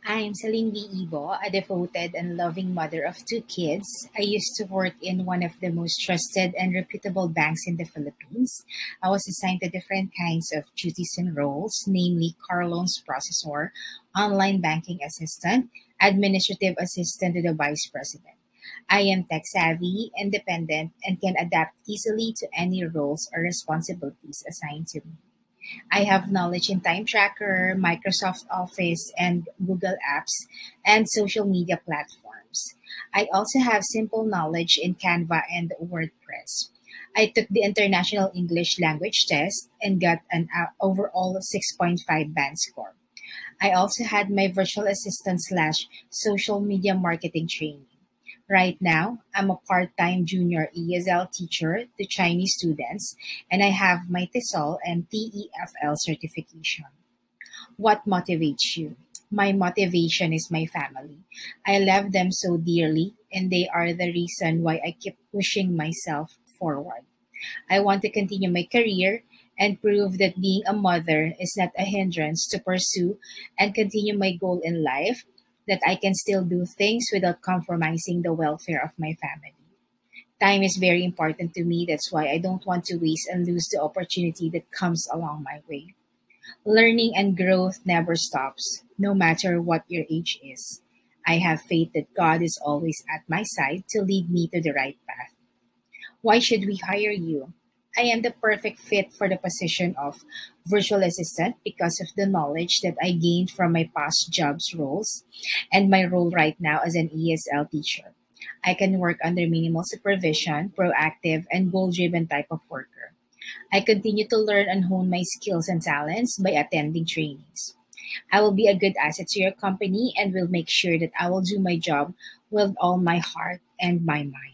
I'm Celine V. Ibo, a devoted and loving mother of two kids. I used to work in one of the most trusted and reputable banks in the Philippines. I was assigned to different kinds of duties and roles, namely car loans processor, online banking assistant, administrative assistant to the vice president. I am tech savvy, independent, and can adapt easily to any roles or responsibilities assigned to me. I have knowledge in Time Tracker, Microsoft Office, and Google Apps, and social media platforms. I also have simple knowledge in Canva and WordPress. I took the International English Language Test and got an overall 6.5 band score. I also had my virtual assistant slash social media marketing training. Right now, I'm a part-time junior ESL teacher to Chinese students, and I have my TESOL and TEFL certification. What motivates you? My motivation is my family. I love them so dearly, and they are the reason why I keep pushing myself forward. I want to continue my career and prove that being a mother is not a hindrance to pursue and continue my goal in life, that I can still do things without compromising the welfare of my family. Time is very important to me. That's why I don't want to waste and lose the opportunity that comes along my way. Learning and growth never stops, no matter what your age is. I have faith that God is always at my side to lead me to the right path. Why should we hire you? I am the perfect fit for the position of virtual assistant because of the knowledge that I gained from my past jobs roles and my role right now as an ESL teacher. I can work under minimal supervision, proactive, and goal driven type of worker. I continue to learn and hone my skills and talents by attending trainings. I will be a good asset to your company and will make sure that I will do my job with all my heart and my mind.